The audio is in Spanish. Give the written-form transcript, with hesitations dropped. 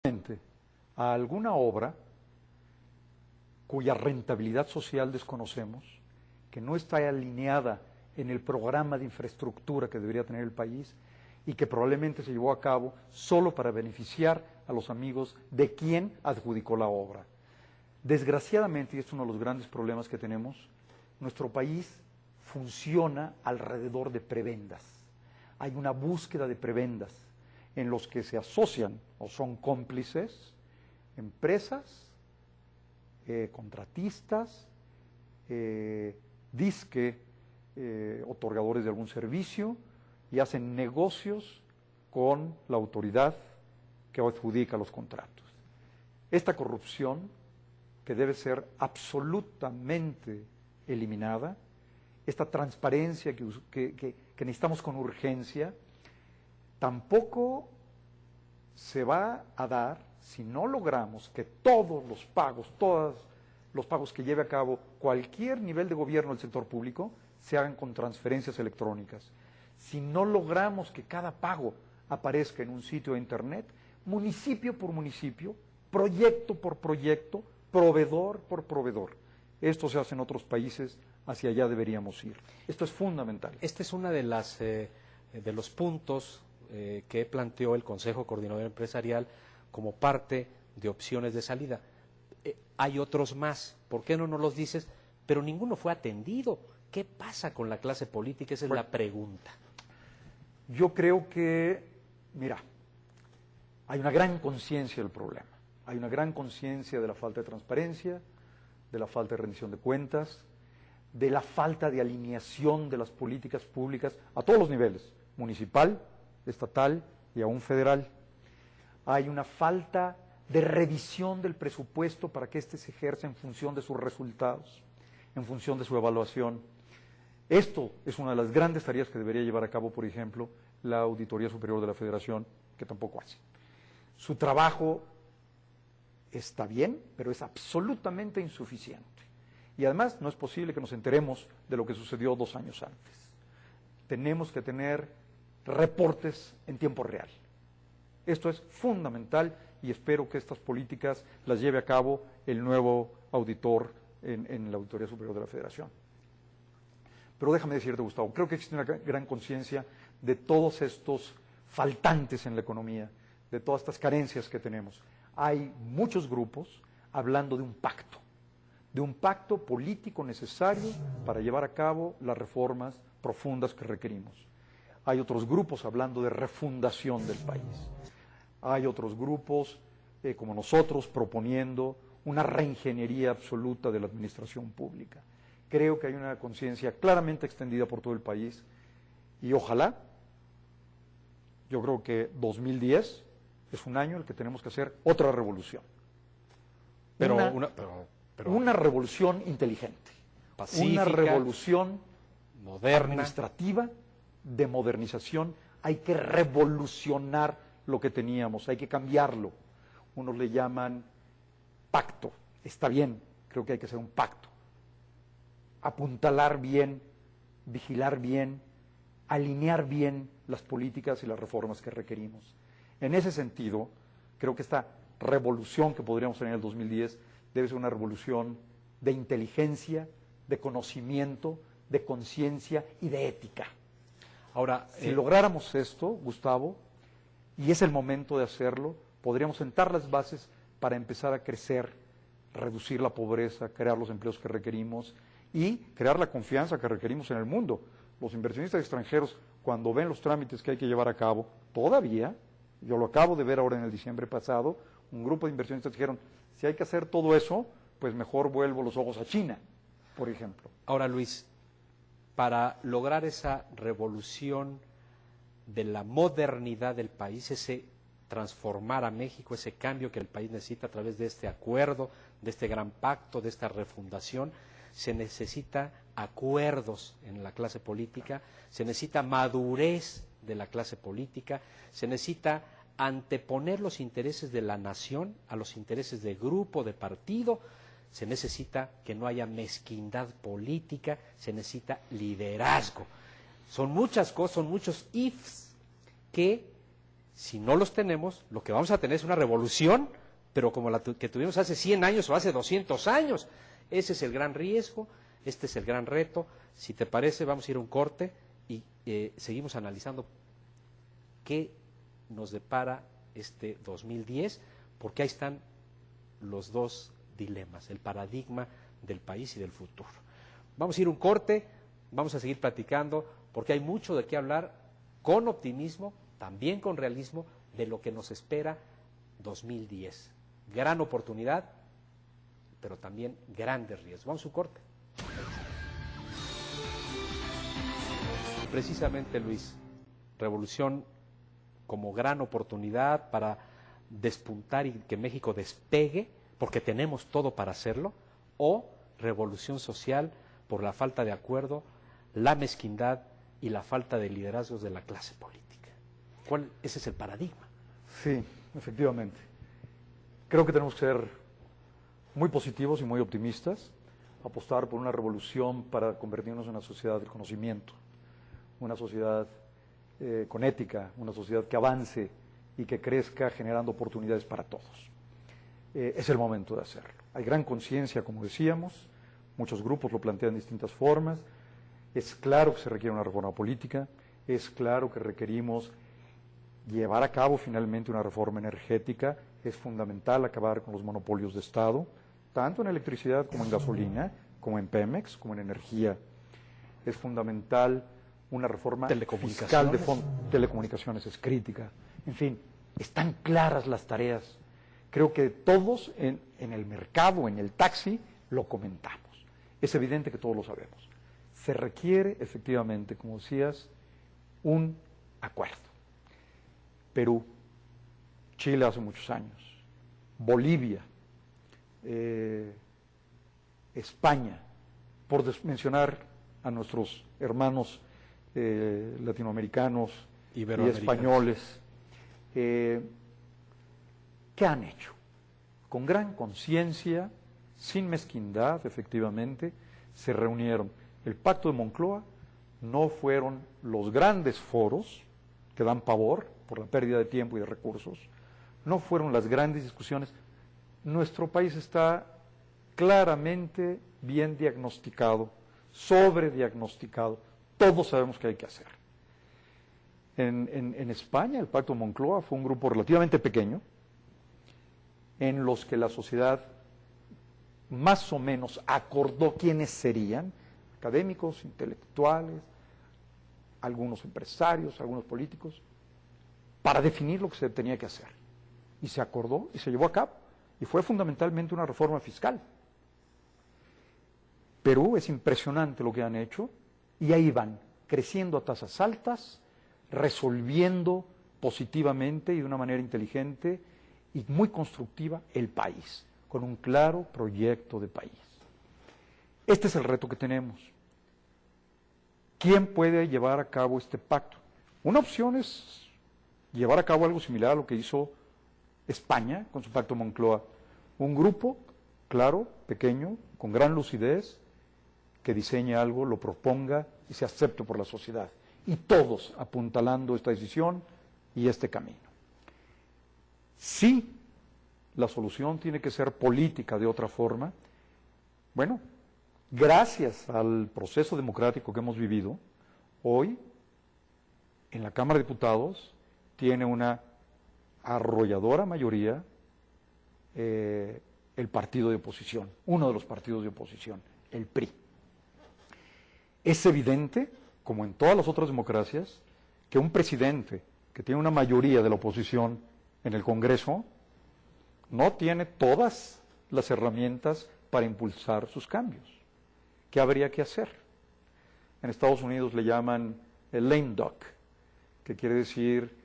a alguna obra cuya rentabilidad social desconocemos, que no está alineada en el programa de infraestructura que debería tener el país y que probablemente se llevó a cabo solo para beneficiar a los amigos de quien adjudicó la obra. Desgraciadamente, y este es uno de los grandes problemas que tenemos, nuestro país funciona alrededor de prebendas. Hay una búsqueda de prebendas en los que se asocian o son cómplices empresas, contratistas, otorgadores de algún servicio, y hacen negocios con la autoridad que adjudica los contratos. Esta corrupción, que debe ser absolutamente eliminada, esta transparencia que necesitamos con urgencia, tampoco se va a dar si no logramos que todos los pagos que lleve a cabo cualquier nivel de gobierno del sector público se hagan con transferencias electrónicas. Si no logramos que cada pago aparezca en un sitio de internet, municipio por municipio, proyecto por proyecto, proveedor por proveedor. Esto se hace en otros países, hacia allá deberíamos ir. Esto es fundamental. Este es uno de los puntos que planteó el Consejo Coordinador Empresarial como parte de opciones de salida. Hay otros más, ¿por qué no nos los dices? Pero ninguno fue atendido. ¿Qué pasa con la clase política? Esa es la pregunta. Yo creo que, mira, hay una gran conciencia del problema. Hay una gran conciencia de la falta de transparencia, de la falta de rendición de cuentas, de la falta de alineación de las políticas públicas a todos los niveles, municipal, estatal y aún federal. Hay una falta de revisión del presupuesto para que éste se ejerza en función de sus resultados, en función de su evaluación. Esto es una de las grandes tareas que debería llevar a cabo, por ejemplo, la Auditoría Superior de la Federación, que tampoco hace. Su trabajo está bien, pero es absolutamente insuficiente. Y además no es posible que nos enteremos de lo que sucedió 2 años antes. Tenemos que tener reportes en tiempo real. Esto es fundamental y espero que estas políticas las lleve a cabo el nuevo auditor en la Auditoría Superior de la Federación. Pero déjame decirte, Gustavo, creo que existe una gran conciencia de todos estos faltantes en la economía, de todas estas carencias que tenemos. Hay muchos grupos hablando de un pacto político necesario para llevar a cabo las reformas profundas que requerimos. Hay otros grupos hablando de refundación del país. Hay otros grupos, como nosotros, proponiendo una reingeniería absoluta de la administración pública. Creo que hay una conciencia claramente extendida por todo el país y ojalá, yo creo que 2010 es un año en el que tenemos que hacer otra revolución. Una revolución inteligente, pacífica, una revolución moderna, administrativa, de modernización. Hay que revolucionar lo que teníamos, hay que cambiarlo. Unos le llaman pacto, está bien, creo que hay que hacer un pacto. Apuntalar bien, vigilar bien, alinear bien las políticas y las reformas que requerimos. En ese sentido, creo que esta revolución que podríamos tener en el 2010 debe ser una revolución de inteligencia, de conocimiento, de conciencia y de ética. Ahora, si lográramos esto, Gustavo, y es el momento de hacerlo, podríamos sentar las bases para empezar a crecer, reducir la pobreza, crear los empleos que requerimos y crear la confianza que requerimos en el mundo. Los inversionistas extranjeros, cuando ven los trámites que hay que llevar a cabo, todavía, yo lo acabo de ver ahora en el diciembre pasado, un grupo de inversionistas dijeron, si hay que hacer todo eso, pues mejor vuelvo los ojos a China, por ejemplo. Ahora, Luis, para lograr esa revolución de la modernidad del país, ese transformar a México, ese cambio que el país necesita a través de este acuerdo, de este gran pacto, de esta refundación, se necesita acuerdos en la clase política, se necesita madurez de la clase política, se necesita anteponer los intereses de la nación a los intereses de grupo, de partido, se necesita que no haya mezquindad política, se necesita liderazgo. Son muchas cosas, son muchos ifs que Si no los tenemos, lo que vamos a tener es una revolución, pero como la que tuvimos hace 100 años o hace 200 años. Ese es el gran riesgo, este es el gran reto. Si te parece, vamos a ir a un corte y seguimos analizando qué nos depara este 2010, porque ahí están los dos dilemas, el paradigma del país y del futuro. Vamos a ir a un corte, vamos a seguir platicando, porque hay mucho de qué hablar, con optimismo, también con realismo, de lo que nos espera 2010. Gran oportunidad, pero también grandes riesgos. Vamos a un corte. Precisamente, Luis, revolución como gran oportunidad para despuntar y que México despegue, porque tenemos todo para hacerlo, o revolución social por la falta de acuerdo, la mezquindad y la falta de liderazgos de la clase política. Ese es el paradigma. Sí, efectivamente. Creo que tenemos que ser muy positivos y muy optimistas, apostar por una revolución para convertirnos en una sociedad del conocimiento, una sociedad con ética, una sociedad que avance y que crezca generando oportunidades para todos. Es el momento de hacerlo. Hay gran conciencia, como decíamos, muchos grupos lo plantean de distintas formas. Es claro que se requiere una reforma política, es claro que requerimos llevar a cabo finalmente una reforma energética. Es fundamental acabar con los monopolios de Estado, tanto en electricidad como en gasolina, como en Pemex, como en energía. Es fundamental una reforma fiscal de fondo. Telecomunicaciones es crítica. En fin, están claras las tareas. Creo que todos en el mercado, en el taxi, lo comentamos. Es evidente que todos lo sabemos. Se requiere, efectivamente, como decías, un acuerdo. Perú, Chile hace muchos años, Bolivia, España, por mencionar a nuestros hermanos latinoamericanos y españoles, ¿qué han hecho? Con gran conciencia, sin mezquindad, efectivamente, se reunieron. El Pacto de Moncloa no fueron los grandes foros que dan pavor por la pérdida de tiempo y de recursos, no fueron las grandes discusiones. Nuestro país está claramente bien diagnosticado, sobrediagnosticado. Todos sabemos qué hay que hacer. En España, el Pacto de Moncloa fue un grupo relativamente pequeño, en los que la sociedad más o menos acordó quiénes serían, académicos, intelectuales, algunos empresarios, algunos políticos, para definir lo que se tenía que hacer. Y se acordó y se llevó a cabo. Y fue fundamentalmente una reforma fiscal. Perú, es impresionante lo que han hecho, y ahí van, creciendo a tasas altas, resolviendo positivamente y de una manera inteligente y muy constructiva el país, con un claro proyecto de país. Este es el reto que tenemos. ¿Quién puede llevar a cabo este pacto? Una opción es llevar a cabo algo similar a lo que hizo España con su Pacto Moncloa. Un grupo, claro, pequeño, con gran lucidez, que diseñe algo, lo proponga y se acepte por la sociedad. Y todos apuntalando esta decisión y este camino. Si la solución tiene que ser política de otra forma, bueno, gracias al proceso democrático que hemos vivido, hoy en la Cámara de Diputados tiene una arrolladora mayoría el partido de oposición, uno de los partidos de oposición, el PRI. Es evidente, como en todas las otras democracias, que un presidente que tiene una mayoría de la oposición en el Congreso no tiene todas las herramientas para impulsar sus cambios. ¿Qué habría que hacer? En Estados Unidos le llaman el lame duck, que quiere decir